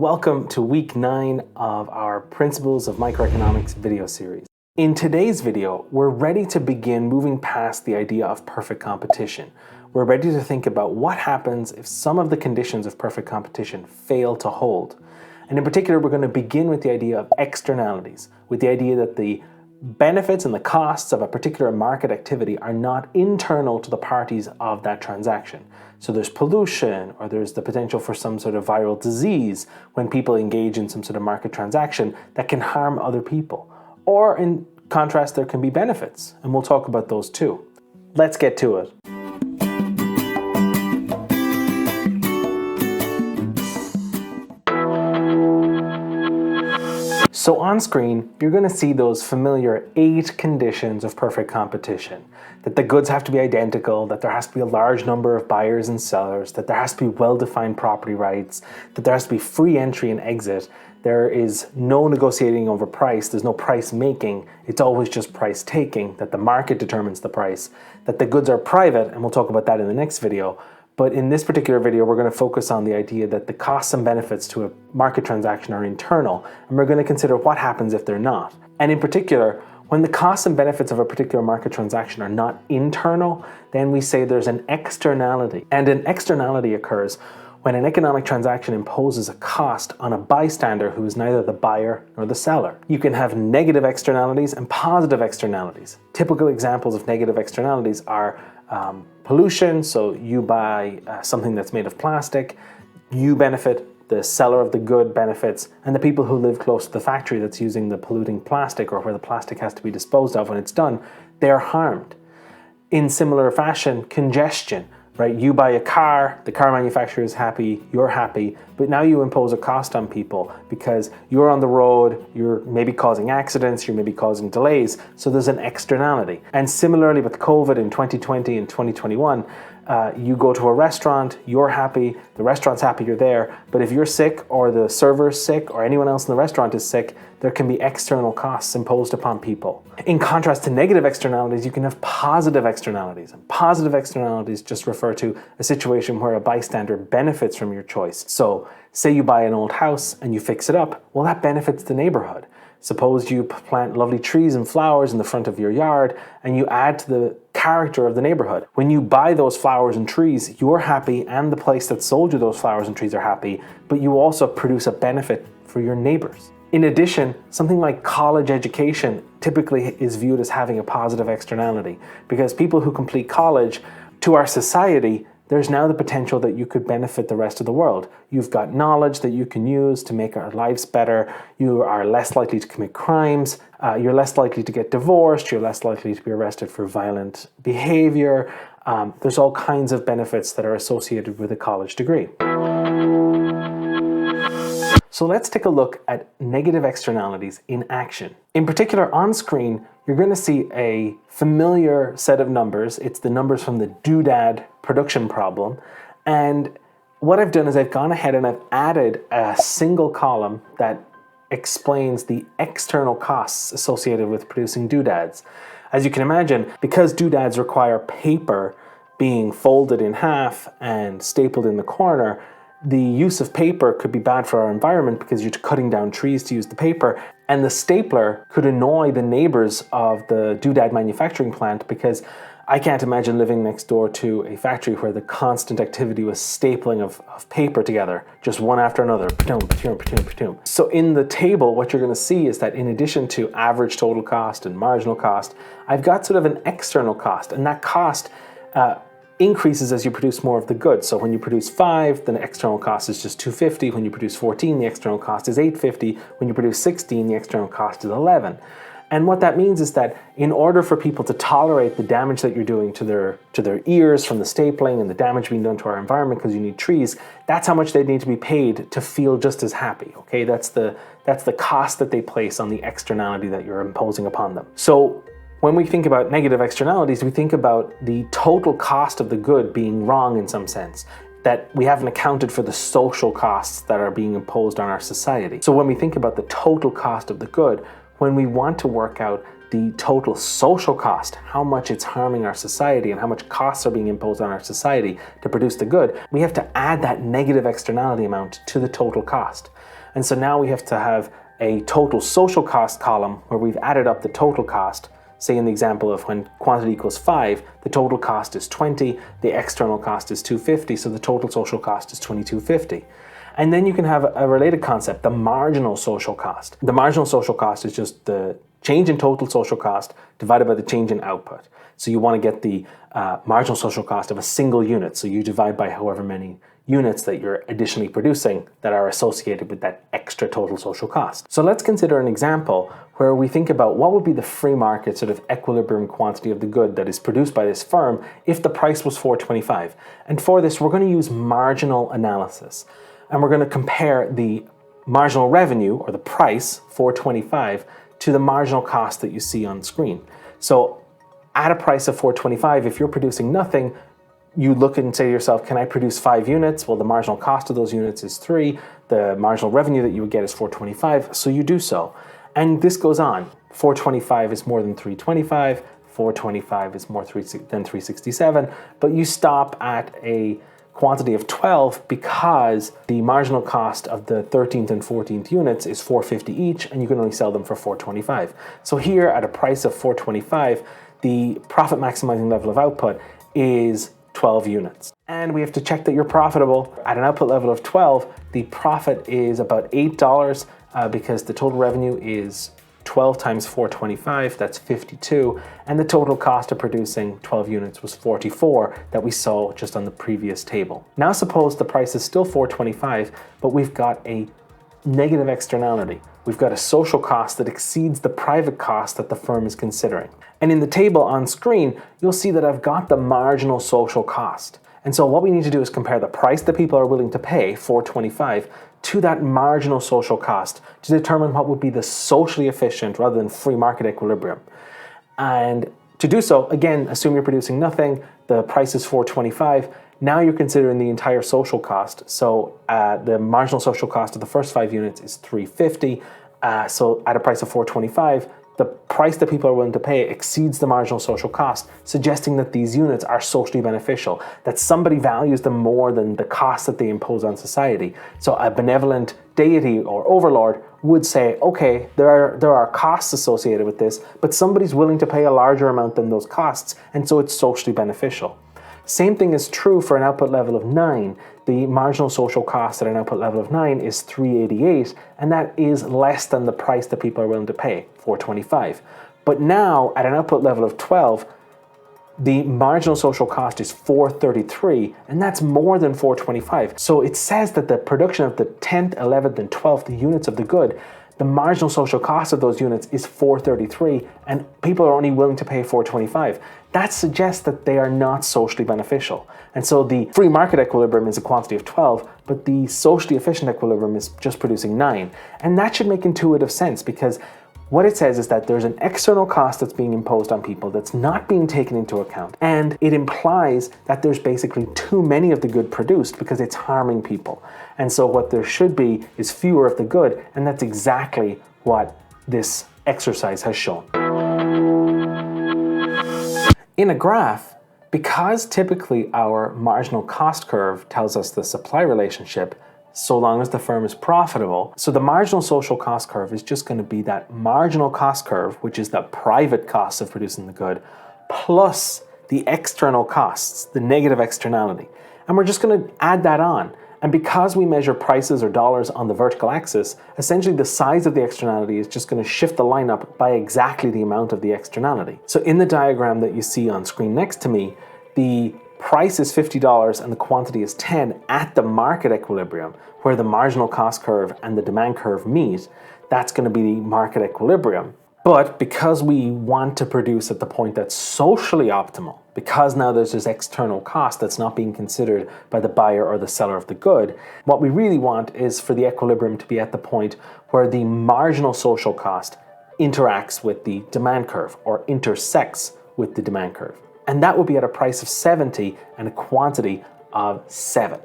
Welcome to week 9 of our Principles of Microeconomics video series. In today's video, we're ready to begin moving past the idea of perfect competition. We're ready to think about what happens if some of the conditions of perfect competition fail to hold. And in particular, we're going to begin with the idea of externalities, with the idea that the benefits and the costs of a particular market activity are not internal to the parties of that transaction. So there's pollution, or there's the potential for some sort of viral disease when people engage in some sort of market transaction that can harm other people. Or in contrast, there can be benefits, and we'll talk about those too. Let's get to it. So on screen, you're going to see those familiar 8 conditions of perfect competition. That the goods have to be identical, that there has to be a large number of buyers and sellers, that there has to be well-defined property rights, that there has to be free entry and exit, there is no negotiating over price, there's no price making, it's always just price taking, that the market determines the price, that the goods are private, and we'll talk about that in the next video. But in this particular video, we're going to focus on the idea that the costs and benefits to a market transaction are internal, and we're going to consider what happens if they're not. And in particular, when the costs and benefits of a particular market transaction are not internal, then we say there's an externality. And an externality occurs when an economic transaction imposes a cost on a bystander who is neither the buyer nor the seller. You can have negative externalities and positive externalities. Typical examples of negative externalities are pollution, so you buy something that's made of plastic, you benefit, the seller of the good benefits, and the people who live close to the factory that's using the polluting plastic or where the plastic has to be disposed of when it's done, they're harmed. In similar fashion, congestion, right? You buy a car, the car manufacturer is happy, you're happy, but now you impose a cost on people because you're on the road, you're maybe causing accidents, you're maybe causing delays, so there's an externality. And similarly with COVID in 2020 and 2021, you go to a restaurant, you're happy, the restaurant's happy you're there, but if you're sick or the server's sick or anyone else in the restaurant is sick, there can be external costs imposed upon people. In contrast to negative externalities, you can have positive externalities. And positive externalities just refer to a situation where a bystander benefits from your choice. So say you buy an old house and you fix it up, well, that benefits the neighborhood. Suppose you plant lovely trees and flowers in the front of your yard and you add to the character of the neighborhood. When you buy those flowers and trees, you're happy and the place that sold you those flowers and trees are happy, but you also produce a benefit for your neighbors. In addition, something like college education typically is viewed as having a positive externality because people who complete college, to our society, there's now the potential that you could benefit the rest of the world. You've got knowledge that you can use to make our lives better. You are less likely to commit crimes. You're less likely to get divorced. You're less likely to be arrested for violent behavior. There's all kinds of benefits that are associated with a college degree. So let's take a look at negative externalities in action. In particular, on screen, you're going to see a familiar set of numbers. It's the numbers from the doodad production problem. And what I've done is I've gone ahead and I've added a single column that explains the external costs associated with producing doodads. As you can imagine, because doodads require paper being folded in half and stapled in the corner, the use of paper could be bad for our environment because you're cutting down trees to use the paper, and the stapler could annoy the neighbors of the doodad manufacturing plant because I can't imagine living next door to a factory where the constant activity was stapling of paper together, just one after another. So in the table, what you're going to see is that in addition to average total cost and marginal cost, I've got sort of an external cost, and that cost increases as you produce more of the goods. So when you produce 5, the external cost is just 250. When you produce 14, the external cost is 850. When you produce 16, the external cost is 11. And what that means is that in order for people to tolerate the damage that you're doing to their ears from the stapling and the damage being done to our environment because you need trees, that's how much they need to be paid to feel just as happy. Okay, that's the cost that they place on the externality that you're imposing upon them. So when we think about negative externalities, we think about the total cost of the good being wrong in some sense, that we haven't accounted for the social costs that are being imposed on our society. So when we think about the total cost of the good, when we want to work out the total social cost, how much it's harming our society and how much costs are being imposed on our society to produce the good, we have to add that negative externality amount to the total cost. And so now we have to have a total social cost column where we've added up the total cost. Say in the example of when quantity equals 5, the total cost is 20, the external cost is 250, so the total social cost is 2250. And then you can have a related concept, the marginal social cost. The marginal social cost is just the change in total social cost divided by the change in output. So you want to get the marginal social cost of a single unit. So you divide by however many units that you're additionally producing that are associated with that extra total social cost. So let's consider an example where we think about what would be the free market sort of equilibrium quantity of the good that is produced by this firm if the price was $4.25. And for this, we're going to use marginal analysis. And we're going to compare the marginal revenue, or the price, $4.25, to the marginal cost that you see on screen. So at a price of $4.25, if you're producing nothing, you look and say to yourself, can I produce 5 units? Well, the marginal cost of those units is 3. The marginal revenue that you would get is $4.25, so you do so. And this goes on. $4.25 is more than $3.25. $4.25 is more than $3.67. But you stop at a quantity of 12 because the marginal cost of the 13th and 14th units is $4.50 each, and you can only sell them for $4.25. So here at a price of $4.25, the profit maximizing level of output is 12 units. And we have to check that you're profitable. At an output level of 12, the profit is about $8 because the total revenue is 12 times 425, that's 52, and the total cost of producing 12 units was 44 that we saw just on the previous table. Now suppose the price is still 425, but we've got a negative externality. We've got a social cost that exceeds the private cost that the firm is considering. And in the table on screen, you'll see that I've got the marginal social cost. And so what we need to do is compare the price that people are willing to pay, $4.25, to that marginal social cost to determine what would be the socially efficient rather than free market equilibrium. And to do so, again, assume you're producing nothing, the price is $4.25, now you're considering the entire social cost. So the marginal social cost of the first 5 units is $3.50, so at a price of $4.25, the price that people are willing to pay exceeds the marginal social cost, suggesting that these units are socially beneficial, that somebody values them more than the cost that they impose on society. So a benevolent deity or overlord would say, okay, there are costs associated with this, but somebody's willing to pay a larger amount than those costs, and so it's socially beneficial. Same thing is true for an output level of 9. The marginal social cost at an output level of 9 is $3.88, and that is less than the price that people are willing to pay, $4.25. But now, at an output level of 12, the marginal social cost is $4.33, and that's more than $4.25. So it says that the production of the 10th, 11th, and 12th units of the good, the marginal social cost of those units is $4.33, and people are only willing to pay $4.25. That suggests that they are not socially beneficial. And so the free market equilibrium is a quantity of 12, but the socially efficient equilibrium is just producing 9. And that should make intuitive sense, because what it says is that there's an external cost that's being imposed on people that's not being taken into account. And it implies that there's basically too many of the good produced because it's harming people. And so what there should be is fewer of the good, and that's exactly what this exercise has shown. In a graph, because typically our marginal cost curve tells us the supply relationship, so long as the firm is profitable. So the marginal social cost curve is just going to be that marginal cost curve, which is the private cost of producing the good, plus the external costs, the negative externality. And we're just going to add that on. And because we measure prices or dollars on the vertical axis, essentially the size of the externality is just going to shift the line up by exactly the amount of the externality. So in the diagram that you see on screen next to me, the price is $50 and the quantity is 10 at the market equilibrium, where the marginal cost curve and the demand curve meet. That's going to be the market equilibrium. But because we want to produce at the point that's socially optimal, because now there's this external cost that's not being considered by the buyer or the seller of the good, what we really want is for the equilibrium to be at the point where the marginal social cost interacts with the demand curve, or intersects with the demand curve. And that will be at a price of 70 and a quantity of 7.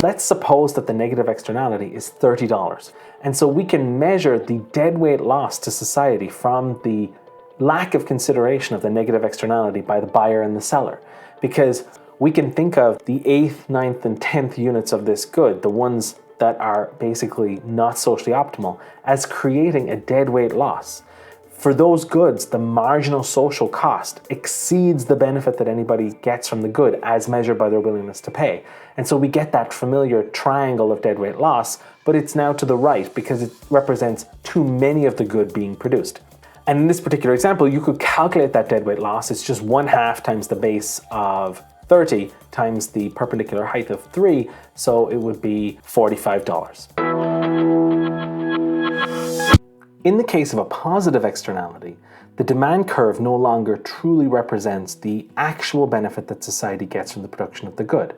Let's suppose that the negative externality is $30. And so we can measure the deadweight loss to society from the lack of consideration of the negative externality by the buyer and the seller. Because we can think of the 8th, 9th, and 10th units of this good, the ones that are basically not socially optimal, as creating a deadweight loss. For those goods, the marginal social cost exceeds the benefit that anybody gets from the good as measured by their willingness to pay. And so we get that familiar triangle of deadweight loss, but it's now to the right because it represents too many of the good being produced. And in this particular example, you could calculate that deadweight loss. It's just 1/2 times the base of 30 times the perpendicular height of 3, so it would be $45. In the case of a positive externality, the demand curve no longer truly represents the actual benefit that society gets from the production of the good.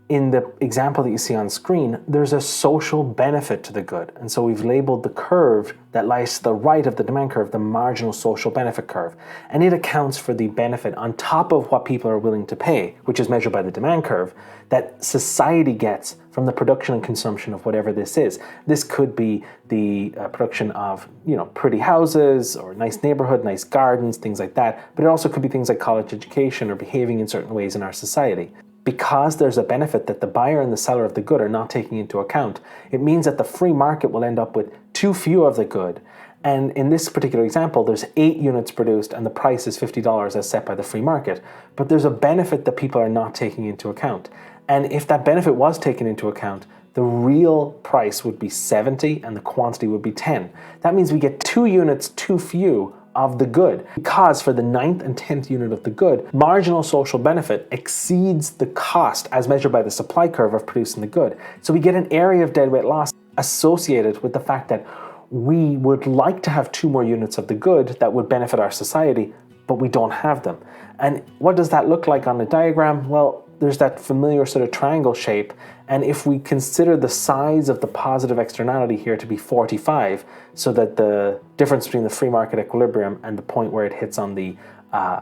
In the example that you see on screen, there's a social benefit to the good, and so we've labeled the curve that lies to the right of the demand curve the marginal social benefit curve, and it accounts for the benefit on top of what people are willing to pay, which is measured by the demand curve, that society gets from the production and consumption of whatever this is. This could be the production of, pretty houses or nice neighborhood, nice gardens, things like that, but it also could be things like college education or behaving in certain ways in our society. Because there's a benefit that the buyer and the seller of the good are not taking into account, it means that the free market will end up with too few of the good. And in this particular example, there's 8 units produced and the price is $50 as set by the free market. But there's a benefit that people are not taking into account. And if that benefit was taken into account, the real price would be 70 and the quantity would be 10. That means we get 2 units too few of the good, because for the 9th and 10th unit of the good, marginal social benefit exceeds the cost as measured by the supply curve of producing the good. So we get an area of deadweight loss associated with the fact that we would like to have 2 more units of the good that would benefit our society, but we don't have them. And what does that look like on the diagram? Well, there's that familiar sort of triangle shape, and if we consider the size of the positive externality here to be 45, so that the difference between the free market equilibrium and the point where it hits on the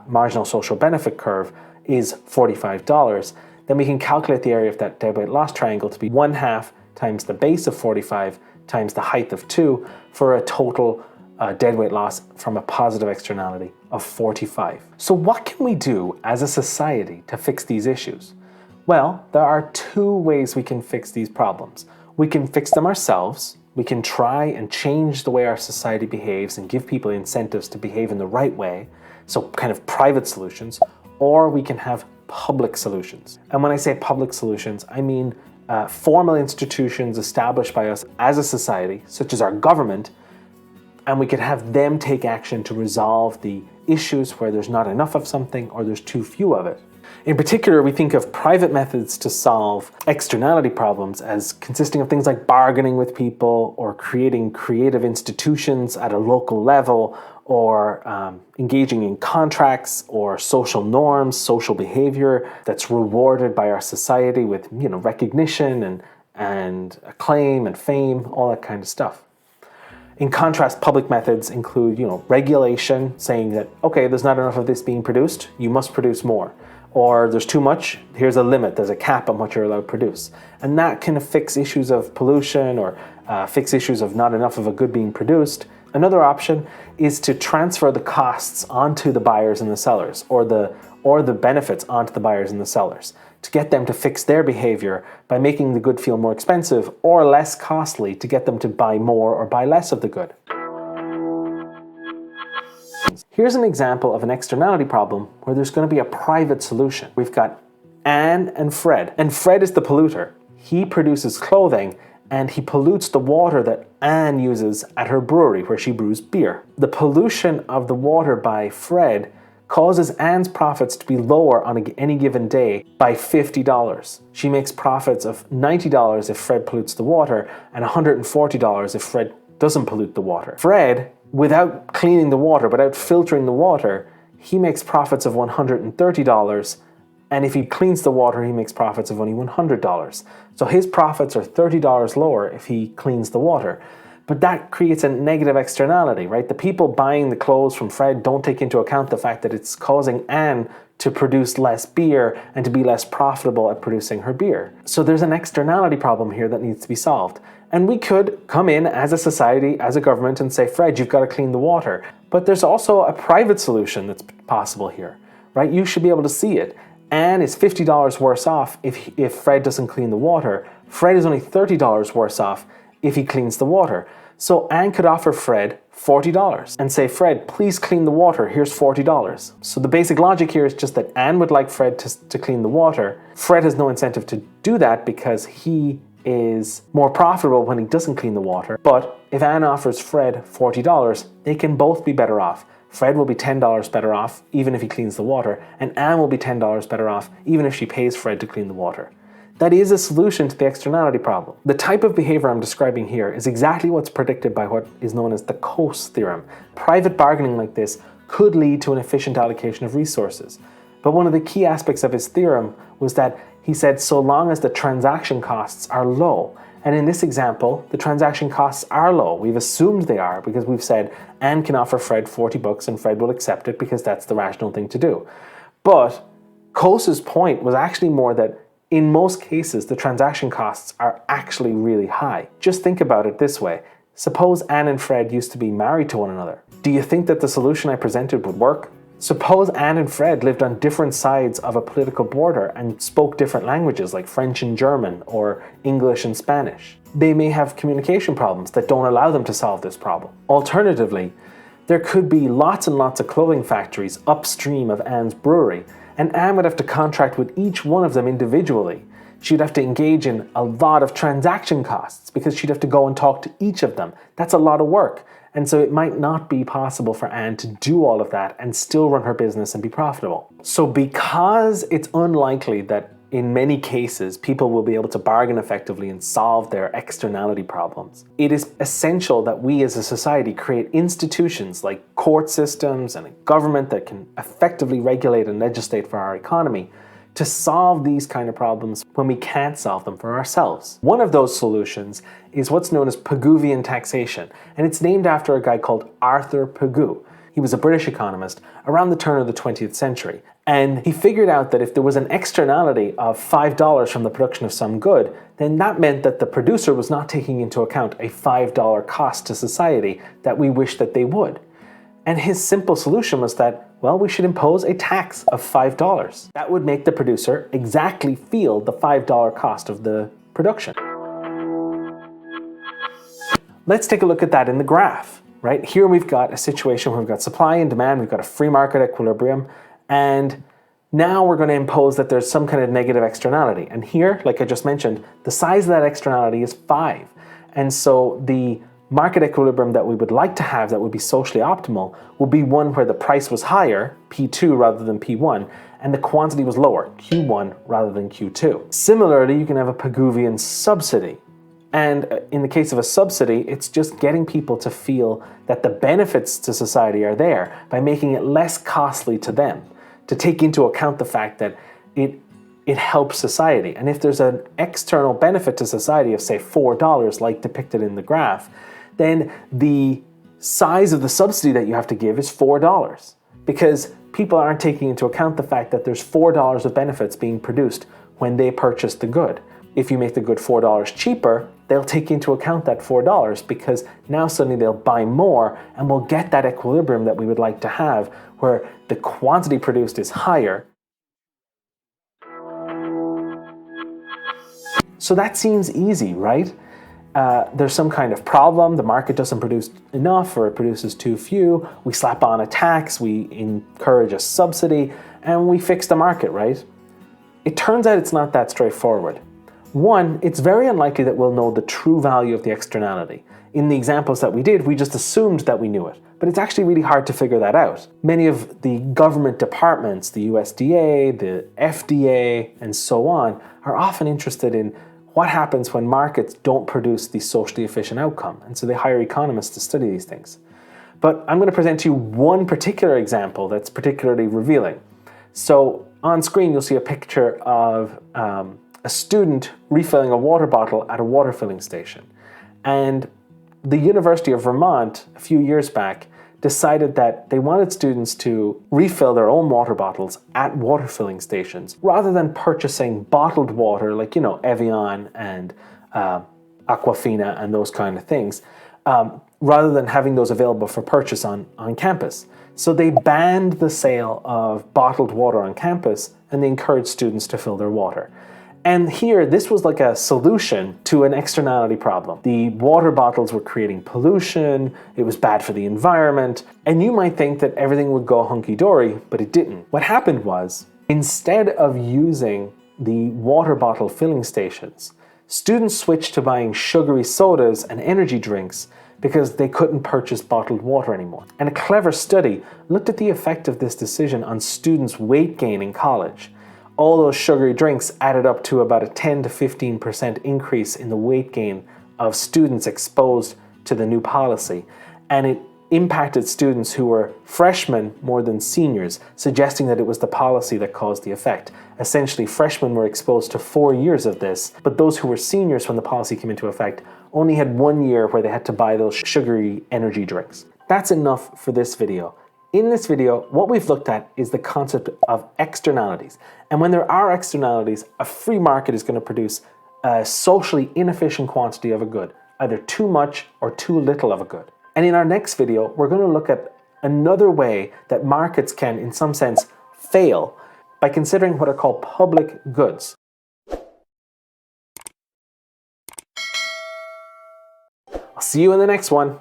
marginal social benefit curve is $45, then we can calculate the area of that deadweight loss triangle to be 1/2 times the base of 45 times the height of 2 for a total deadweight loss from a positive externality of 45. So what can we do as a society to fix these issues? Well, there are 2 ways we can fix these problems. We can fix them ourselves. We can try and change the way our society behaves and give people incentives to behave in the right way, so kind of private solutions, or we can have public solutions. And when I say public solutions, I mean formal institutions established by us as a society, such as our government, and we could have them take action to resolve the issues where there's not enough of something or there's too few of it. In particular, we think of private methods to solve externality problems as consisting of things like bargaining with people or creating creative institutions at a local level or engaging in contracts or social norms, social behavior that's rewarded by our society with recognition and acclaim and fame, all that kind of stuff. In contrast, public methods include, regulation, saying that, okay, there's not enough of this being produced, you must produce more. Or there's too much, here's a limit, there's a cap on what you're allowed to produce. And that can fix issues of pollution or fix issues of not enough of a good being produced. Another option is to transfer the costs onto the buyers and the sellers, or the benefits onto the buyers and the sellers, to get them to fix their behavior by making the good feel more expensive or less costly to get them to buy more or buy less of the good. Here's an example of an externality problem where there's going to be a private solution. We've got Anne and Fred, and Fred is the polluter. He produces clothing and he pollutes the water that Anne uses at her brewery where she brews beer. The pollution of the water by Fred causes Anne's profits to be lower on any given day by $50. She makes profits of $90 if Fred pollutes the water and $140 if Fred doesn't pollute the water. Fred, without cleaning the water, without filtering the water, he makes profits of $130, and if he cleans the water, he makes profits of only $100. So his profits are $30 lower if he cleans the water. But that creates a negative externality, right? The people buying the clothes from Fred don't take into account the fact that it's causing Anne to produce less beer and to be less profitable at producing her beer. So there's an externality problem here that needs to be solved. And we could come in as a society, as a government, and say, Fred, you've got to clean the water. But there's also a private solution that's possible here, right? You should be able to see it. Anne is $50 worse off if Fred doesn't clean the water. Fred is only $30 worse off if he cleans the water. So Anne could offer Fred $40 and say, Fred, please clean the water, here's $40. So the basic logic here is just that Anne would like Fred to clean the water. Fred has no incentive to do that because he is more profitable when he doesn't clean the water. But if Anne offers Fred $40, they can both be better off. Fred will be $10 better off even if he cleans the water, and Anne will be $10 better off even if she pays Fred to clean the water. That is a solution to the externality problem. The type of behavior I'm describing here is exactly what's predicted by what is known as the Coase theorem. Private bargaining like this could lead to an efficient allocation of resources. But one of the key aspects of his theorem was that he said so long as the transaction costs are low. And in this example, the transaction costs are low. We've assumed they are because we've said Anne can offer Fred $40 and Fred will accept it because that's the rational thing to do. But Coase's point was actually more that in most cases, the transaction costs are actually really high. Just think about it this way. Suppose Anne and Fred used to be married to one another. Do you think that the solution I presented would work? Suppose Anne and Fred lived on different sides of a political border and spoke different languages like French and German or English and Spanish. They may have communication problems that don't allow them to solve this problem. Alternatively, there could be lots and lots of clothing factories upstream of Anne's brewery, and Anne would have to contract with each one of them individually. She'd have to engage in a lot of transaction costs because she'd have to go and talk to each of them. That's a lot of work. And so it might not be possible for Anne to do all of that and still run her business and be profitable. So because it's unlikely that in many cases people will be able to bargain effectively and solve their externality problems, it is essential that we as a society create institutions like court systems and a government that can effectively regulate and legislate for our economy to solve these kind of problems when we can't solve them for ourselves. One of those solutions is what's known as Pigouvian taxation, and it's named after a guy called Arthur Pigou. He was a British economist around the turn of the 20th century, and he figured out that if there was an externality of $5 from the production of some good, then that meant that the producer was not taking into account a $5 cost to society that we wish that they would. And his simple solution was that, well, we should impose a tax of $5. That would make the producer exactly feel the $5 cost of the production. Let's take a look at that in the graph, right? Here we've got a situation where we've got supply and demand, we've got a free market equilibrium, and now we're going to impose that there's some kind of negative externality. And here, like I just mentioned, the size of that externality is 5. And so the market equilibrium that we would like to have that would be socially optimal would be one where the price was higher, P2 rather than P1, and the quantity was lower, Q1 rather than Q2. Similarly, you can have a Pigouvian subsidy. And in the case of a subsidy, it's just getting people to feel that the benefits to society are there by making it less costly to them, to take into account the fact that it helps society. And if there's an external benefit to society of, say, $4, like depicted in the graph, then the size of the subsidy that you have to give is $4 because people aren't taking into account the fact that there's $4 of benefits being produced when they purchase the good. If you make the good $4 cheaper, they'll take into account that $4 because now suddenly they'll buy more and we'll get that equilibrium that we would like to have where the quantity produced is higher. So that seems easy, right? There's some kind of problem, the market doesn't produce enough or it produces too few, we slap on a tax, we encourage a subsidy, and we fix the market, right? It turns out it's not that straightforward. One, it's very unlikely that we'll know the true value of the externality. In the examples that we did, we just assumed that we knew it, but it's actually really hard to figure that out. Many of the government departments, the USDA, the FDA, and so on, are often interested in what happens when markets don't produce the socially efficient outcome, and so they hire economists to study these things. But I'm going to present to you one particular example that's particularly revealing. So on screen you'll see a picture of a student refilling a water bottle at a water filling station. And the University of Vermont, a few years back, decided that they wanted students to refill their own water bottles at water filling stations rather than purchasing bottled water like, Evian and Aquafina and those kind of things. rather than having those available for purchase on campus. So they banned the sale of bottled water on campus, and they encouraged students to fill their water. And here, this was like a solution to an externality problem. The water bottles were creating pollution, it was bad for the environment, and you might think that everything would go hunky-dory, but it didn't. What happened was, instead of using the water bottle filling stations, students switched to buying sugary sodas and energy drinks because they couldn't purchase bottled water anymore. And a clever study looked at the effect of this decision on students' weight gain in college. All those sugary drinks added up to about a 10 to 15% increase in the weight gain of students exposed to the new policy. And it impacted students who were freshmen more than seniors, suggesting that it was the policy that caused the effect. Essentially, freshmen were exposed to 4 years of this, but those who were seniors when the policy came into effect only had 1 year where they had to buy those sugary energy drinks. That's enough for this video. In this video, what we've looked at is the concept of externalities. And when there are externalities, a free market is going to produce a socially inefficient quantity of a good, either too much or too little of a good. And in our next video, we're going to look at another way that markets can, in some sense, fail by considering what are called public goods. I'll see you in the next one.